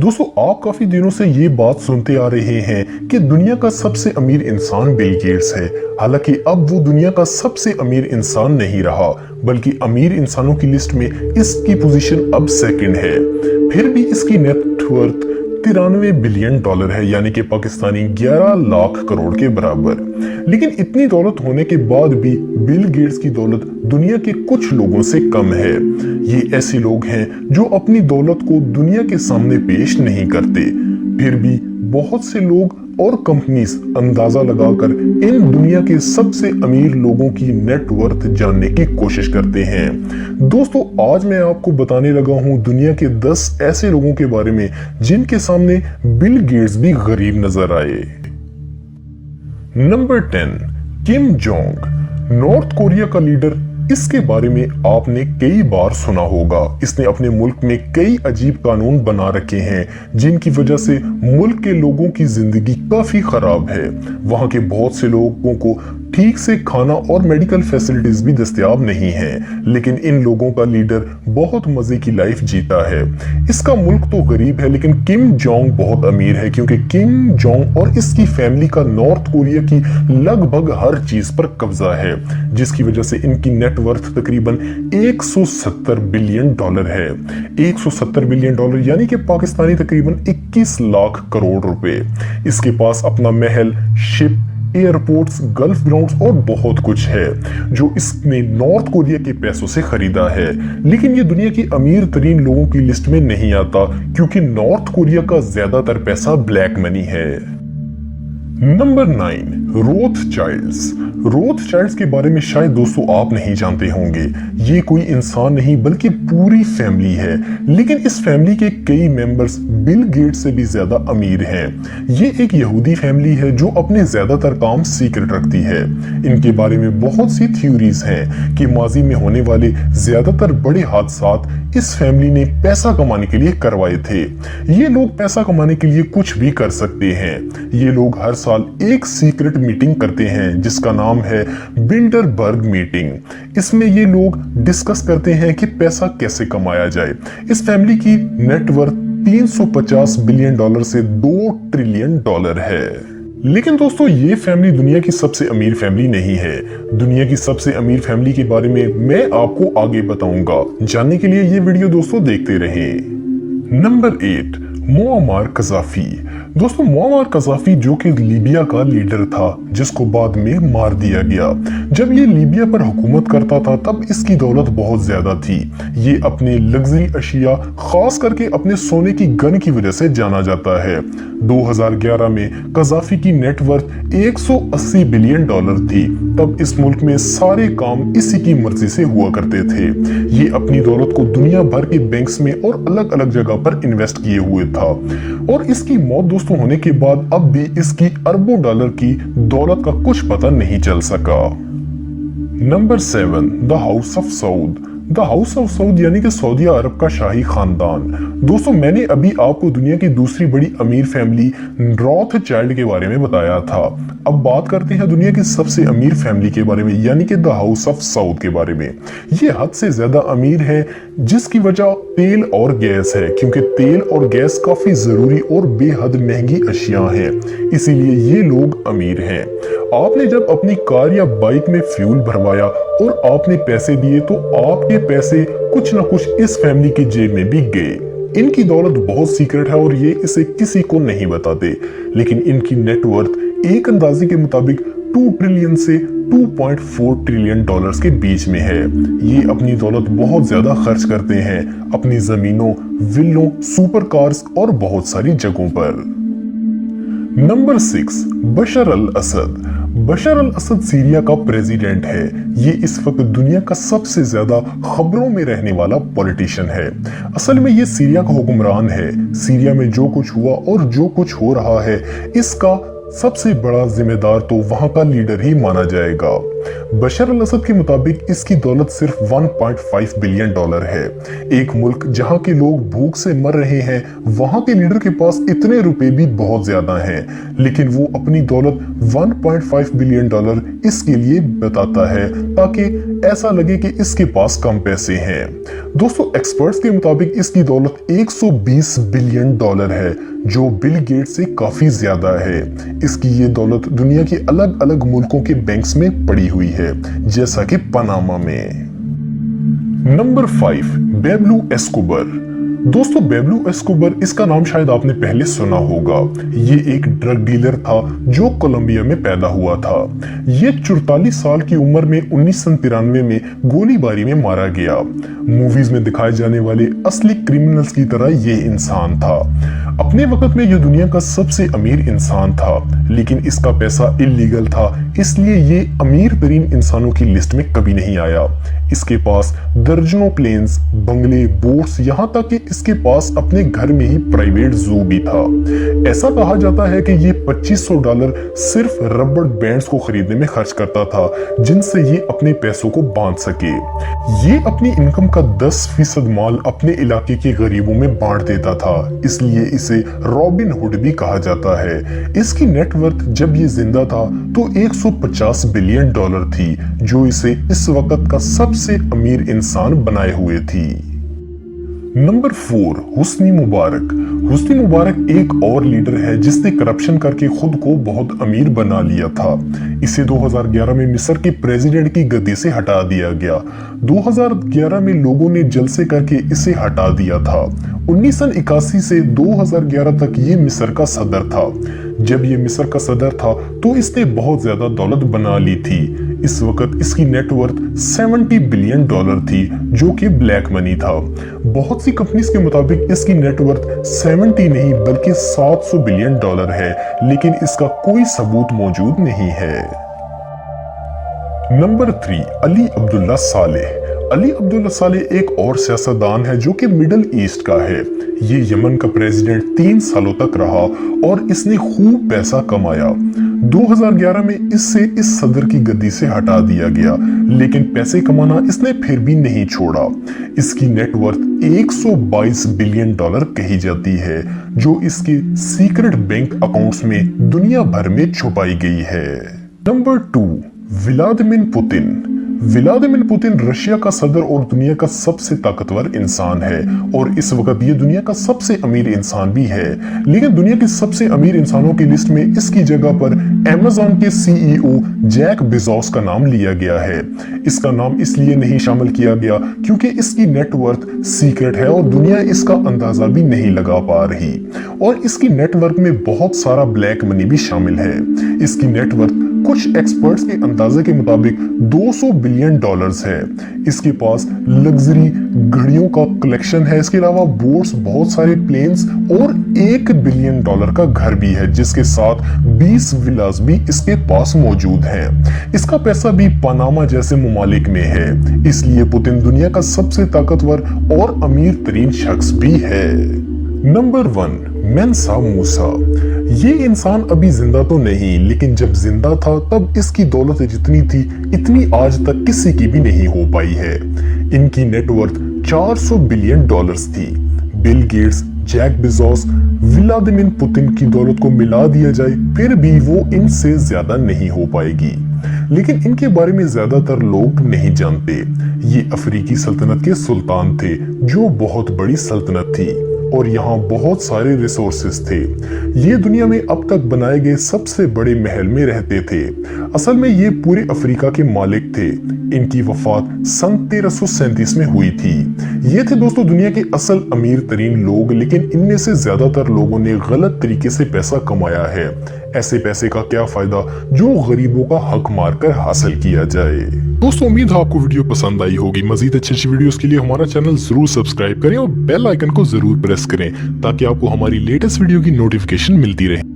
दोस्तों, आप काफी दिनों से ये बात सुनते आ रहे हैं कि दुनिया का सबसे अमीर इंसान बिल गेट्स है। हालांकि अब वो दुनिया का सबसे अमीर इंसान नहीं रहा, बल्कि अमीर इंसानों की लिस्ट में इसकी पोजीशन अब सेकंड है। फिर भी इसकी नेटवर्थ 93 बिलियन डॉलर है, यानी कि पाकिस्तानी 11 लाख करोड़ के बराबर। लेकिन इतनी दौलत होने के बाद भी बिल गेट्स की दौलत दुनिया के कुछ लोगों से कम है। ये ऐसे लोग हैं जो अपनी दौलत को दुनिया के सामने पेश नहीं करते। फिर भी बहुत से लोग और कंपनीज अंदाजा लगाकर इन दुनिया के सबसे अमीर लोगों की नेटवर्थ जानने की कोशिश करते हैं। दोस्तों, आज मैं आपको बताने लगा हूं दुनिया के 10 ऐसे लोगों के बारे में जिनके सामने बिल गेट्स भी गरीब नजर आए। Number 10, Kim Jong, north Korea का लीडर। इसके बारे में आपने कई बार सुना होगा। इसने अपने मुल्क में कई अजीब कानून बना रखे हैं जिनकी वजह से मुल्क के लोगों की जिंदगी काफी खराब है। वहां के बहुत से लोगों को ठीक से खाना और मेडिकल फैसिलिटीज भी दस्तयाब नहीं है, लेकिन इन लोगों का लीडर बहुत मजे की लाइफ जीता है। इसका मुल्क तो गरीब है, लेकिन किम जोंग बहुत अमीर है, क्योंकि किम जोंग और इसकी फैमिली का नॉर्थ कोरिया की लगभग हर चीज पर कब्जा है, जिसकी वजह से इनकी नेटवर्थ तकरीबन 170 बिलियन डॉलर है। 170 बिलियन डॉलर यानी कि पाकिस्तानी तकरीबन 21 लाख करोड़ रुपए। इसके पास अपना महल, शिप, एयरपोर्ट्स, गल्फ ग्राउंड्स और बहुत कुछ है जो इसने नॉर्थ कोरिया के पैसों से खरीदा है। लेकिन ये दुनिया की अमीर तरीन लोगों की लिस्ट में नहीं आता, क्योंकि नॉर्थ कोरिया का ज्यादातर पैसा ब्लैक मनी है। नंबर 9, रोथचाइल्ड्स। रोथचाइल्ड्स के बारे में शायद दोस्तों आप नहीं जानते होंगे। ये कोई इंसान नहीं बल्कि पूरी फैमिली है, लेकिन इस फैमिली के कई मेंबर्स बिल गेट्स से भी ज्यादा अमीर हैं। ये एक यहूदी फैमिली है जो अपने ज्यादातर काम सीक्रेट रखती है। इनके बारे में बहुत सी थ्योरीज हैं कि माजी में होने वाले ज्यादातर बड़े हादसात इस फैमिली ने पैसा कमाने के लिए करवाए थे। ये लोग पैसा कमाने के लिए कुछ भी कर सकते हैं। ये लोग हर साल एक सीक्रेट मीटिंग करते हैं जिसका नाम है बिल्डरबर्ग मीटिंग। इसमें ये लोग डिस्कस करते हैं कि पैसा कैसे कमाया जाए। इस फैमिली की नेटवर्थ 350 बिलियन डॉलर से 2 ट्रिलियन डॉलर है। लेकिन दोस्तों, ये फैमिली दुनिया की सबसे अमीर फैमिली नहीं है। दुनिया की सबसे अमीर फैमिली के बारे में मैं आपको आगे बताऊंगा। जानने के लिए ये वीडियो दोस्तों देखते रहें। Number 8, Muammar Gaddafi. दोस्तों, मुअम्मर कज़ाफ़ी जो कि लीबिया का लीडर था, जिसको बाद में मार दिया गया। जब ये लीबिया पर हुकूमत करता था तब इसकी दौलत बहुत ज्यादा थी। ये अपने लग्जरी अशिया, खास करके अपने सोने की गन की वजह से जाना जाता है। 2011 में कज़ाफ़ी की नेटवर्थ 180 बिलियन डॉलर थी। तब इस मुल्क में सारे काम इसी की मर्जी से हुआ करते थे। ये अपनी दौलत को दुनिया भर के बैंक्स में और अलग अलग जगह पर इन्वेस्ट किए हुए था। और इसकी मौत दोस्तों होने के बाद अब भी इसकी अरबों डॉलर की दौलत का कुछ पता नहीं चल सका। Number 7, the house of Saud. The house of Saud यानी कि सऊदी अरब का शाही खानदान। दोस्तों, मैंने अभी आपको दुनिया की दूसरी बड़ी अमीर फैमिली रॉथचाइल्ड के बारे में बताया था। अब बात करते हैं दुनिया की सबसे अमीर फैमिली के बारे में, यानी कि द हाउस ऑफ सऊद के बारे में। ये हद से ज्यादा अमीर है, जिसकी वजह तेल और गैस है, क्योंकि तेल और गैस काफी जरूरी और बेहद महंगी अशिया हैं। इसीलिए ये लोग अमीर हैं। आपने जब अपनी कार या बाइक में फ्यूल भरवाया और आपने पैसे दिए, तो आपके पैसे कुछ ना कुछ इस फैमिली की जेब में भी गए। इनकी दौलत बहुत सीक्रेट है और ये इसे किसी को नहीं बताते, लेकिन इनकी नेटवर्थ एक अंदाजे के मुताबिक 2 ट्रिलियन से 2.4 ट्रिलियन डॉलर्स के बीच में है। ये अपनी दौलत बहुत ज्यादा खर्च करते हैं अपनी जमीनों, विल्लों, सुपर कार्स और बहुत सारी जगहों पर। नंबर 6, बशर अल असद। बशर अल असद सीरिया का प्रेसिडेंट है। ये इस वक्त दुनिया का सबसे ज्यादा खबरों में रहने वाला पॉलिटिशियन है। असल में ये सीरिया का हुक्मरान है। सीरिया में जो कुछ हुआ और जो कुछ हो रहा है, इसका सबसे बड़ा जिम्मेदार तो वहां का लीडर ही माना जाएगा। बशर अल असद के मुताबिक इसकी दौलत सिर्फ 1.5 बिलियन डॉलर है। एक मुल्क जहां के लोग भूख से मर रहे हैं, वहां के लीडर के पास इतने रुपए भी बहुत ज्यादा हैं, लेकिन वो अपनी दौलत 1.5 बिलियन डॉलर इसके लिए बताता है ताकि ऐसा लगे कि इसके पास कम पैसे हैं। दोस्तों, एक्सपर्ट्स के मुताबिक इसकी दौलत 120 बिलियन डॉलर है, जो बिल गेट्स से काफी ज्यादा है। इसकी ये दौलत दुनिया के अलग अलग मुल्कों के बैंक्स में पड़ी हुई है, जैसा कि पनामा में। Number 5, Pablo Escobar. दोस्तों, पेब्लो एस्कोबर, इसका नाम शायद आपने पहले सुना होगा। ये एक ड्रग डीलर था जो कोलंबिया में पैदा हुआ था। ये 44 साल की उम्र में 1993 में गोलीबारी में मारा गया। मूवीज में दिखाए जाने वाले असली क्रिमिनल्स की तरह ये इंसान था। अपने वक्त में ये दुनिया का सबसे अमीर इंसान था, लेकिन इसका पैसा इलीगल था, इसलिए ये अमीर तरीन इंसानों की लिस्ट में कभी नहीं आया। इसके पास दर्जनों प्लेन्स, बंगले, बोट्स, यहाँ तक कि इसके पास अपने घर में ही प्राइवेट जू भी था। ऐसा कहा जाता है कि ये $2500 सिर्फ रबड़ बैंड्स को खरीदने में खर्च करता था, जिनसे ये अपने पैसों को बांध सके। ये अपनी इनकम का 10% माल अपने इलाके के गरीबों में बांट देता था, इसलिए इसे रॉबिन हुड भी कहा जाता है। इसकी नेटवर्थ जब ये जिंदा था तो 150 बिलियन डॉलर थी, जो इसे इस वक्त का सबसे अमीर इंसान बनाए हुए थी। नंबर 4, हुस्नी मुबारक। हुस्नी मुबारक एक और लीडर है जिसने करप्शन करके खुद को बहुत अमीर बना लिया था। इसे 2011 में मिस्र के प्रेसिडेंट की गद्दी से हटा दिया गया। 2011 में लोगों ने जलसे करके इसे हटा दिया था। 1981 से 2011 तक ये मिस्र का सदर था। जब ये मिस्र का सदर था तो इसने बहुत ज्यादा दौलत बना ली थी। इस वक्त इसकी नेटवर्थ 70 बिलियन डॉलर थी, जो कि ब्लैक मनी था। बहुत सी कंपनीज के मुताबिक इसकी नेटवर्थ 70 नहीं बल्कि 700 बिलियन डॉलर है, लेकिन इसका कोई सबूत मौजूद नहीं है। नंबर 3, अली अब्दुल्ला सालेह। अली अब्दुल्ला सालेह एक और सियासतदान है जो कि मिडिल ईस्ट का है। ये यमन का प्रेसिडेंट 3 सालों तक रहा और इसने खूब पैसा कमाया। 2011 में इससे इस सदर की गद्दी से हटा दिया गया, लेकिन पैसे कमाना इसने फिर भी नहीं छोड़ा। इसकी नेटवर्थ 122 बिलियन डॉलर कही जाती है, जो इसके सीक्रेट बैंक अकाउंट्स में दुनिया भर में छुपाई गई है। Number 2, Vladimir Putin. Vladimir Putin Russia का सदर और दुनिया का सबसे ताकतवर इंसान है, और इस वक्त ये दुनिया का सबसे अमीर इंसान भी है। लेकिन दुनिया के सबसे अमीर इंसानों की लिस्ट में इसकी जगह पर अमेज़न के CEO जैक बेजोस का नाम लिया गया है। इसका नाम इसलिए नहीं शामिल किया गया क्योंकि इसकी नेटवर्थ सीक्रेट है और दुनिया इसका अंदाजा भी नहीं लगा पा रही, और इसकी नेटवर्थ में बहुत सारा ब्लैक मनी भी शामिल है। इसकी नेटवर्थ कुछ एक्सपर्ट्स के अंदाजे के मुताबिक 200 बिलियन डॉलर्स है। इसके पास लग्जरी घड़ियों का कलेक्शन है। इसके अलावा बोट्स, बहुत सारे प्लेन्स और $1 बिलियन का घर भी है, जिसके साथ 20 विलास भी इसके पास मौजूद हैं। इसका पैसा भी पनामा जैसे ममालिक में है, इसलिए पुतिन दुनिया का सबसे ताकतवर और अमीर तरीन शख्स भी है। नंबर 1, मेंसा मूसा। ये इंसान अभी जिंदा तो नहीं, लेकिन जब जिंदा था तब इसकी दौलत जितनी थी इतनी आज तक किसी की भी नहीं हो पाई है। इनकी नेटवर्थ 400 बिलियन डॉलर्स थी। Bill Gates, Jack Bezos, Vladimir Putin की दौलत को मिला दिया जाए फिर भी वो इनसे ज्यादा नहीं हो पाएगी। लेकिन इनके बारे में ज्यादातर लोग नहीं जानते। ये अफ्रीकी सल्तनत के सुल्तान थे, जो बहुत बड़ी सल्तनत थी और यहाँ बहुत सारे रिसोर्सेस थे। ये दुनिया में अब तक बनाए गए सबसे बड़े महल में रहते थे। असल में ये पूरे अफ्रीका के मालिक थे। इनकी वफात सन 1337 में हुई थी। ये थे दोस्तों दुनिया के असल अमीर तरीन लोग, लेकिन इनमें से ज्यादातर लोगों ने गलत तरीके से पैसा कमाया है। ऐसे पैसे का क्या फायदा जो गरीबों का हक मारकर हासिल किया जाए। दोस्तों, उम्मीद है आपको वीडियो पसंद आई होगी। मजीद अच्छी वीडियोस के लिए हमारा चैनल जरूर सब्सक्राइब करें और बेल आइकन को जरूर प्रेस करें, ताकि आपको हमारी लेटेस्ट वीडियो की नोटिफिकेशन मिलती रहे।